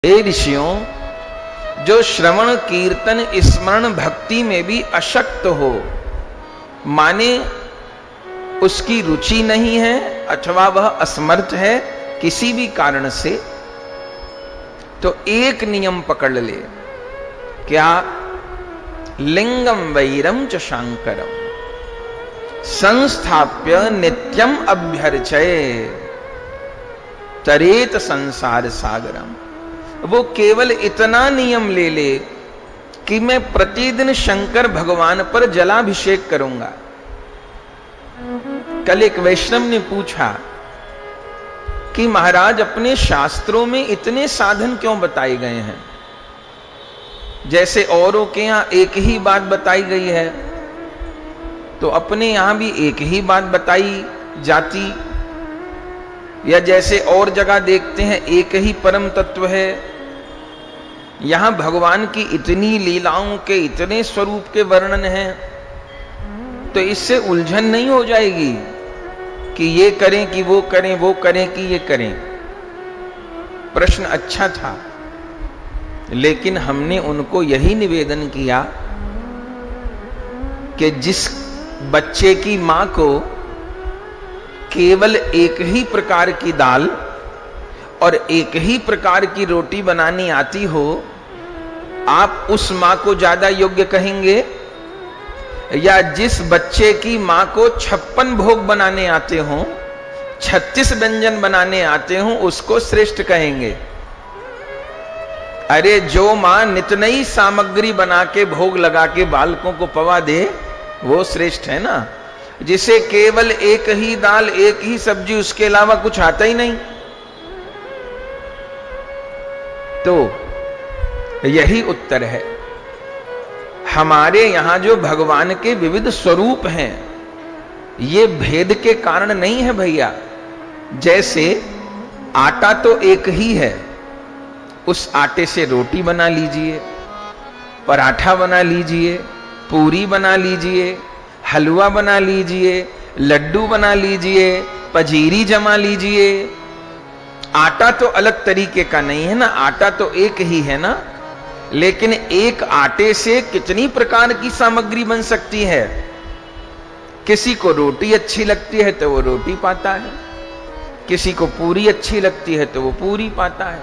हे ऋषियों, जो श्रवण कीर्तन स्मरण भक्ति में भी अशक्त हो, माने उसकी रुचि नहीं है अथवा वह असमर्थ है किसी भी कारण से, तो एक नियम पकड़ ले। क्या? लिंगम वैरम च शांकरम संस्थाप्य नित्यम अभ्यर्चय तरेत संसार सागरम। वो केवल इतना नियम ले ले कि मैं प्रतिदिन शंकर भगवान पर जलाभिषेक करूंगा। कल एक वैष्णव ने पूछा कि महाराज, अपने शास्त्रों में इतने साधन क्यों बताए गए हैं? जैसे औरों के यहां एक ही बात बताई गई है, तो अपने यहां भी एक ही बात बताई जाती, या जैसे और जगह देखते हैं एक ही परम तत्व है, यहां भगवान की इतनी लीलाओं के इतने स्वरूप के वर्णन हैं, तो इससे उलझन नहीं हो जाएगी कि ये करें कि वो करें, वो करें कि ये करें। प्रश्न अच्छा था, लेकिन हमने उनको यही निवेदन किया कि जिस बच्चे की मां को केवल एक ही प्रकार की दाल और एक ही प्रकार की रोटी बनानी आती हो, आप उस मां को ज्यादा योग्य कहेंगे, या जिस बच्चे की मां को 56 भोग बनाने आते हों, 36 व्यंजन बनाने आते हों, उसको श्रेष्ठ कहेंगे? अरे जो मां नित नई सामग्री बना के भोग लगा के बालकों को पवा दे, वो श्रेष्ठ है ना। जिसे केवल एक ही दाल एक ही सब्जी, उसके अलावा कुछ आता ही नहीं। तो यही उत्तर है। हमारे यहां जो भगवान के विविध स्वरूप हैं, ये भेद के कारण नहीं है भैया। जैसे आटा तो एक ही है, उस आटे से रोटी बना लीजिए, पराठा बना लीजिए, पूरी बना लीजिए, हलवा बना लीजिए, लड्डू बना लीजिए, पजीरी जमा लीजिए। आटा तो अलग तरीके का नहीं है ना, आटा तो एक ही है ना। लेकिन एक आटे से कितनी प्रकार की सामग्री बन सकती है। किसी को रोटी अच्छी लगती है तो वो रोटी पाता है, किसी को पूरी अच्छी लगती है तो वो पूरी पाता है,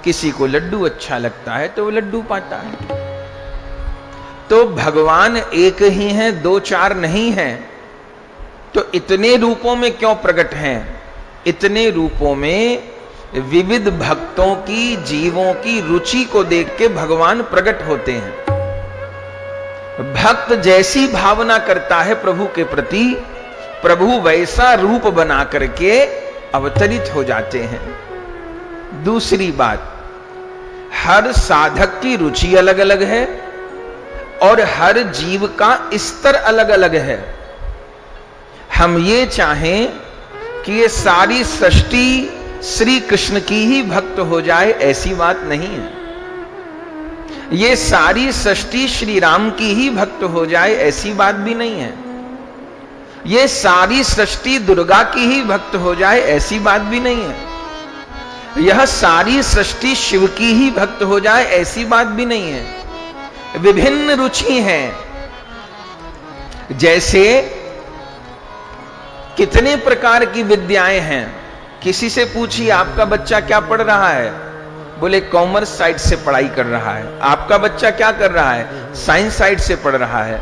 किसी को लड्डू अच्छा लगता है तो वो लड्डू पाता है। तो भगवान एक ही हैं, दो चार नहीं हैं। तो इतने रूपों में क्यों प्रकट हैं? इतने रूपों में विविध भक्तों की, जीवों की रुचि को देख के भगवान प्रकट होते हैं। भक्त जैसी भावना करता है प्रभु के प्रति, प्रभु वैसा रूप बना करके अवतरित हो जाते हैं। दूसरी बात, हर साधक की रुचि अलग अलग है और हर जीव का स्तर अलग अलग है। हम ये चाहें कि ये सारी सृष्टि श्री कृष्ण की ही भक्त हो जाए, ऐसी बात नहीं है। ये सारी सृष्टि श्री राम की ही भक्त हो जाए, ऐसी बात भी नहीं है। ये सारी सृष्टि दुर्गा की ही भक्त हो जाए, ऐसी बात भी नहीं है। यह सारी सृष्टि शिव की ही भक्त हो जाए, ऐसी बात भी नहीं है। विभिन्न रुचि हैं। जैसे कितने प्रकार की विद्याएं हैं। किसी से पूछिए आपका बच्चा क्या पढ़ रहा है, बोले कॉमर्स साइड से पढ़ाई कर रहा है। आपका बच्चा क्या कर रहा है? साइंस साइड से पढ़ रहा है।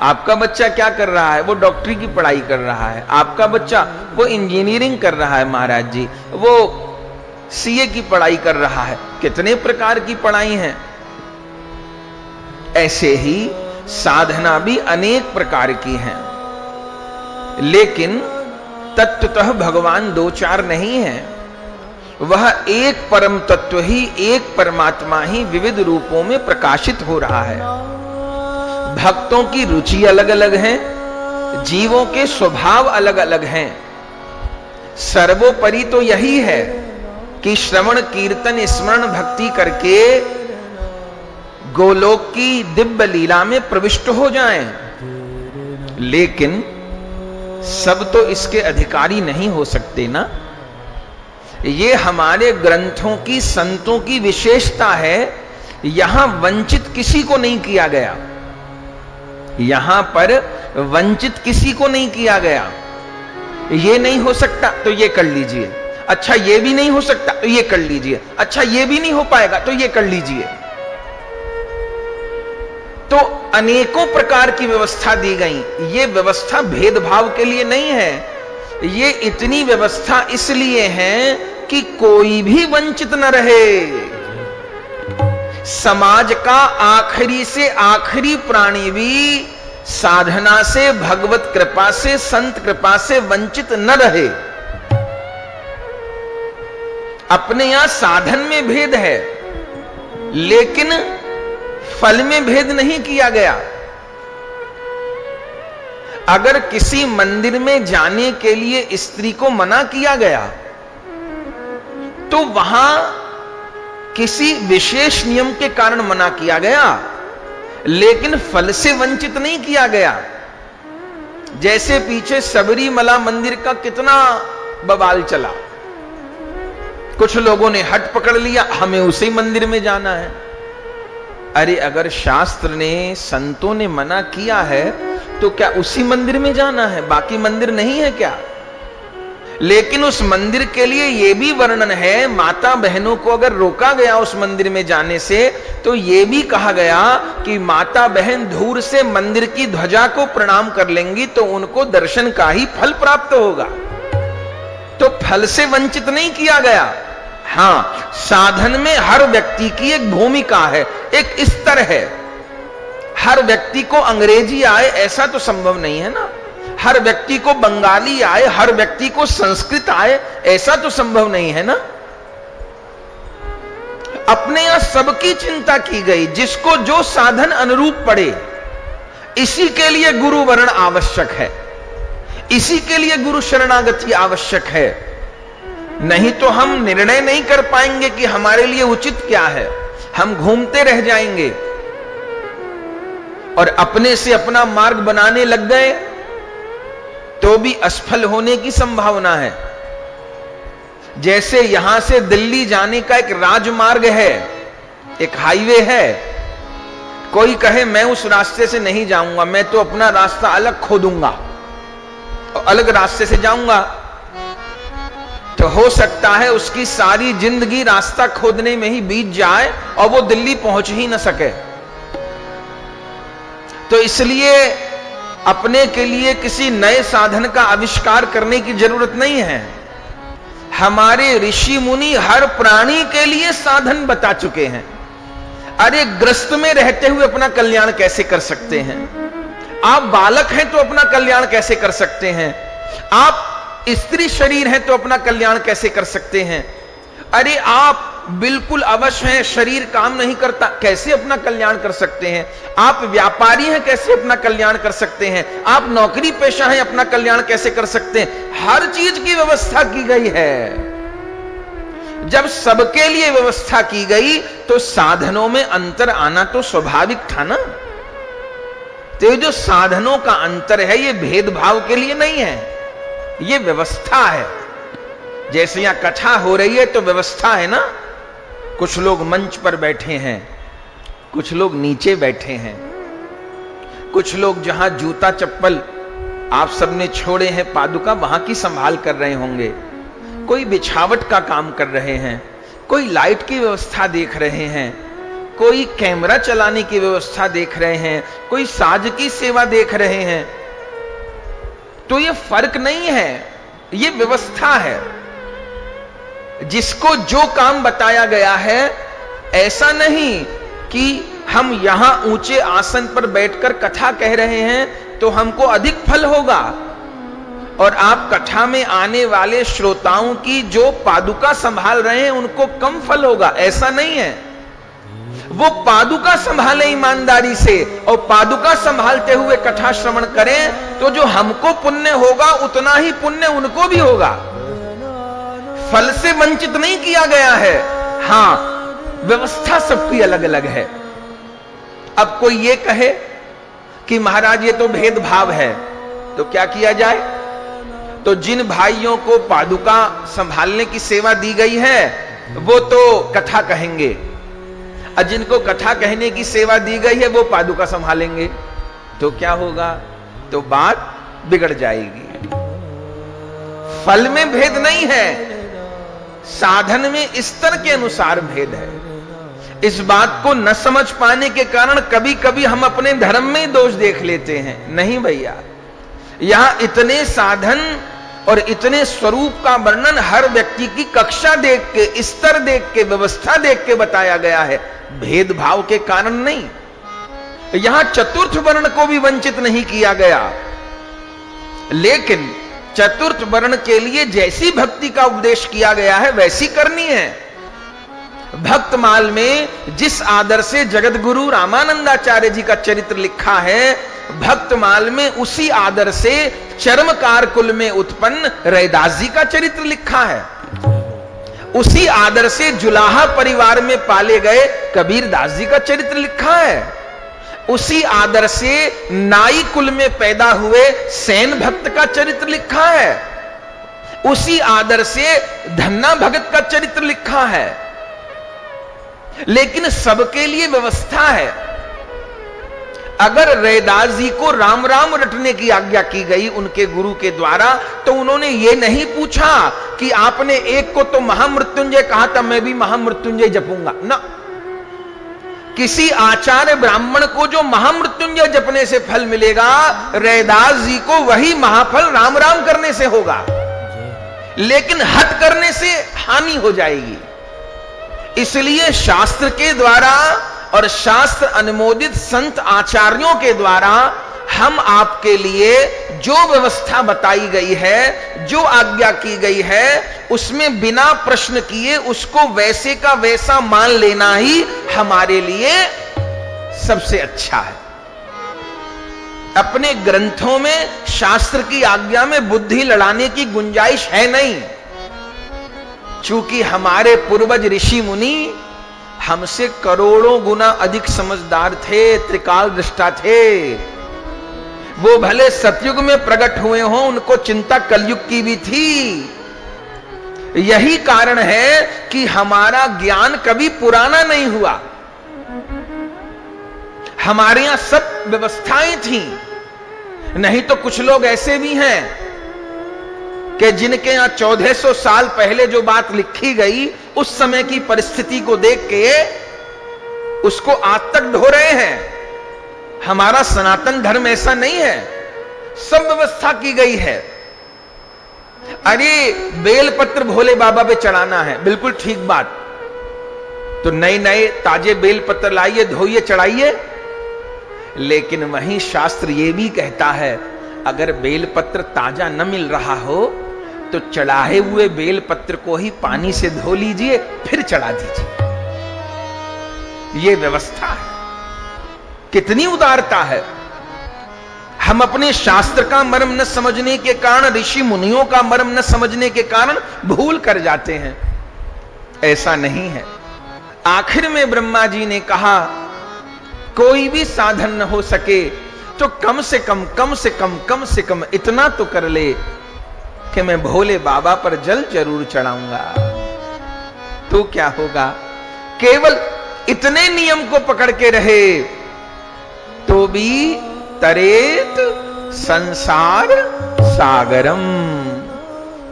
आपका बच्चा क्या कर रहा है? वो डॉक्टरी की पढ़ाई कर रहा है। आपका बच्चा वो इंजीनियरिंग कर रहा है महाराज जी, वो सीए की पढ़ाई कर रहा है। कितने प्रकार की पढ़ाई हैं। ऐसे ही साधना भी अनेक प्रकार की हैं। लेकिन तत्वतः भगवान दो चार नहीं है। वह एक परम तत्व ही, एक परमात्मा ही विविध रूपों में प्रकाशित हो रहा है। भक्तों की रुचि अलग अलग है, जीवों के स्वभाव अलग अलग हैं। सर्वोपरि तो यही है कि श्रवण कीर्तन स्मरण भक्ति करके गोलोक की दिव्य लीला में प्रविष्ट हो जाएं। लेकिन सब तो इसके अधिकारी नहीं हो सकते ना। ये हमारे ग्रंथों की, संतों की विशेषता है। यहां वंचित किसी को नहीं किया गया, यहां पर वंचित किसी को नहीं किया गया। ये नहीं हो सकता तो ये कर लीजिए, अच्छा ये भी नहीं हो सकता तो ये कर लीजिए, अच्छा ये भी नहीं हो पाएगा तो ये कर लीजिए। तो अनेकों प्रकार की व्यवस्था दी गई। ये व्यवस्था भेदभाव के लिए नहीं है, ये इतनी व्यवस्था इसलिए है कि कोई भी वंचित न रहे। समाज का आखिरी से आखिरी प्राणी भी साधना से, भगवत कृपा से, संत कृपा से वंचित न रहे। अपने यहां साधन में भेद है, लेकिन फल में भेद नहीं किया गया। अगर किसी मंदिर में जाने के लिए स्त्री को मना किया गया तो वहां किसी विशेष नियम के कारण मना किया गया, लेकिन फल से वंचित नहीं किया गया। जैसे पीछे सबरीमला मंदिर का कितना बवाल चला, कुछ लोगों ने हट पकड़ लिया, हमें उसी मंदिर में जाना है। अरे अगर शास्त्र ने, संतों ने मना किया है तो क्या उसी मंदिर में जाना है? बाकी मंदिर नहीं है क्या? लेकिन उस मंदिर के लिए यह भी वर्णन है, माता बहनों को अगर रोका गया उस मंदिर में जाने से तो यह भी कहा गया कि माता बहन धूर से मंदिर की ध्वजा को प्रणाम कर लेंगी तो उनको दर्शन का ही फल प्राप्त होगा। तो फल से वंचित नहीं किया गया। हां, साधन में हर व्यक्ति की एक भूमिका है, एक स्तर है। हर व्यक्ति को अंग्रेजी आए ऐसा तो संभव नहीं है ना, हर व्यक्ति को बंगाली आए, हर व्यक्ति को संस्कृत आए ऐसा तो संभव नहीं है ना। अपने यहां सबकी चिंता की गई, जिसको जो साधन अनुरूप पड़े, इसी के लिए गुरु वर्ण आवश्यक है, इसी के लिए गुरु शरणागति आवश्यक है। नहीं तो हम निर्णय नहीं कर पाएंगे कि हमारे लिए उचित क्या है। हम घूमते रह जाएंगे और अपने से अपना मार्ग बनाने लग गए तो भी असफल होने की संभावना है। जैसे यहां से दिल्ली जाने का एक राजमार्ग है, एक हाईवे है, कोई कहे मैं उस रास्ते से नहीं जाऊंगा, मैं तो अपना रास्ता अलग खोदूंगा और अलग रास्ते से जाऊंगा, तो हो सकता है उसकी सारी जिंदगी रास्ता खोदने में ही बीत जाए और वो दिल्ली पहुंच ही ना सके। तो इसलिए अपने के लिए किसी नए साधन का आविष्कार करने की जरूरत नहीं है। हमारे ऋषि मुनि हर प्राणी के लिए साधन बता चुके हैं। अरे ग्रस्त में रहते हुए अपना कल्याण कैसे कर सकते हैं? आप बालक हैं तो अपना कल्याण कैसे कर सकते हैं? आप स्त्री शरीर है तो अपना कल्याण कैसे कर सकते हैं? अरे आप बिल्कुल अवश्य हैं, शरीर काम नहीं करता, कैसे अपना कल्याण कर सकते हैं? आप व्यापारी हैं, कैसे अपना कल्याण कर सकते हैं? आप नौकरी पेशा हैं, अपना कल्याण कैसे कर सकते हैं? हर चीज की व्यवस्था की गई है। जब सबके लिए व्यवस्था की गई तो साधनों में अंतर आना तो स्वाभाविक था ना। तो ये जो साधनों का अंतर है, ये भेदभाव के लिए नहीं है, ये व्यवस्था है। जैसे यहां कथा हो रही है तो व्यवस्था है ना। कुछ लोग मंच पर बैठे हैं, कुछ लोग नीचे बैठे हैं, कुछ लोग जहां जूता चप्पल आप सबने छोड़े हैं पादुका वहां की संभाल कर रहे होंगे, कोई बिछावट का काम कर रहे हैं, कोई लाइट की व्यवस्था देख रहे हैं, कोई कैमरा चलाने की व्यवस्था देख रहे हैं, कोई साज की सेवा देख रहे हैं। तो ये फर्क नहीं है, ये व्यवस्था है। जिसको जो काम बताया गया है, ऐसा नहीं कि हम यहां ऊंचे आसन पर बैठकर कथा कह रहे हैं तो हमको अधिक फल होगा और आप कथा में आने वाले श्रोताओं की जो पादुका संभाल रहे हैं उनको कम फल होगा, ऐसा नहीं है। वो पादुका संभाले ईमानदारी से और पादुका संभालते हुए कथा श्रवण करें तो जो हमको पुण्य होगा उतना ही पुण्य उनको भी होगा। फल से वंचित नहीं किया गया है। हां, व्यवस्था सबकी अलग अलग है। अब कोई ये कहे कि महाराज ये तो भेदभाव है, तो क्या किया जाए? तो जिन भाइयों को पादुका संभालने की सेवा दी गई है वो तो कथा कहेंगे, और जिनको कथा कहने की सेवा दी गई है वो पादुका संभालेंगे। तो क्या होगा? तो बात बिगड़ जाएगी। फल में भेद नहीं है, साधन में स्तर के अनुसार भेद है। इस बात को न समझ पाने के कारण कभी कभी हम अपने धर्म में दोष देख लेते हैं। नहीं भैया, यहां इतने साधन और इतने स्वरूप का वर्णन हर व्यक्ति की कक्षा देख के, स्तर देख के, व्यवस्था देख के बताया गया है, भेदभाव के कारण नहीं। यहां चतुर्थ वर्ण को भी वंचित नहीं किया गया, लेकिन चतुर्थ वर्ण के लिए जैसी भक्ति का उपदेश किया गया है वैसी करनी है। भक्तमाल में जिस आदर से जगत गुरु रामानंदाचार्य जी का चरित्र लिखा है, भक्तमाल में उसी आदर से चर्मकार कुल में उत्पन्न रैदास जी का चरित्र लिखा है। उसी आदर से जुलाहा परिवार में पाले गए कबीर दास जी का चरित्र लिखा है। उसी आदर से नाई कुल में पैदा हुए सेन भक्त का चरित्र लिखा है। उसी आदर से धन्ना भगत का चरित्र लिखा है। लेकिन सबके लिए व्यवस्था है। अगर रैदास जी को राम राम रटने की आज्ञा की गई उनके गुरु के द्वारा, तो उन्होंने ये नहीं पूछा कि आपने एक को तो महामृत्युंजय कहा था, मैं भी महामृत्युंजय जपूंगा ना। किसी आचार्य ब्राह्मण को जो महामृत्युंजय जपने से फल मिलेगा, रैदास जी को वही महाफल राम राम करने से होगा, लेकिन हट करने से हानि हो जाएगी। इसलिए शास्त्र के द्वारा और शास्त्र अनुमोदित संत आचार्यों के द्वारा हम आपके लिए जो व्यवस्था बताई गई है, जो आज्ञा की गई है, उसमें बिना प्रश्न किए उसको वैसे का वैसा मान लेना ही हमारे लिए सबसे अच्छा है। अपने ग्रंथों में शास्त्र की आज्ञा में बुद्धि लड़ाने की गुंजाइश है नहीं। चूंकि हमारे पूर्वज ऋषि मुनि हमसे करोड़ों गुना अधिक समझदार थे, त्रिकाल दृष्टा थे। वो भले सतयुग में प्रकट हुए हों, उनको चिंता कलयुग की भी थी। यही कारण है कि हमारा ज्ञान कभी पुराना नहीं हुआ। हमारे यहां सब व्यवस्थाएं थी। नहीं तो कुछ लोग ऐसे भी हैं कि जिनके यहां 1400 साल पहले जो बात लिखी गई, उस समय की परिस्थिति को देख के उसको आज तक ढो रहे हैं। हमारा सनातन धर्म ऐसा नहीं है, सब व्यवस्था की गई है। अरे बेलपत्र भोले बाबा पे चढ़ाना है, बिल्कुल ठीक बात। तो नए नए ताजे बेलपत्र लाइए, धोइए, चढ़ाइए। लेकिन वहीं शास्त्र यह भी कहता है, अगर बेलपत्र ताजा न मिल रहा हो तो चढ़ाए हुए बेलपत्र को ही पानी से धो लीजिए, फिर चढ़ा दीजिए। यह व्यवस्था है। कितनी उदारता है। हम अपने शास्त्र का मर्म न समझने के कारण, ऋषि मुनियों का मर्म न समझने के कारण भूल कर जाते हैं। ऐसा नहीं है। आखिर में ब्रह्मा जी ने कहा, कोई भी साधन न हो सके तो कम से कम इतना तो कर ले कि मैं भोले बाबा पर जल जरूर चढ़ाऊंगा। तो क्या होगा? केवल इतने नियम को पकड़ के रहे तो भी तरेत संसार सागरम,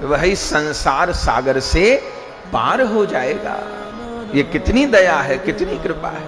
वही संसार सागर से पार हो जाएगा। ये कितनी दया है, कितनी कृपा है।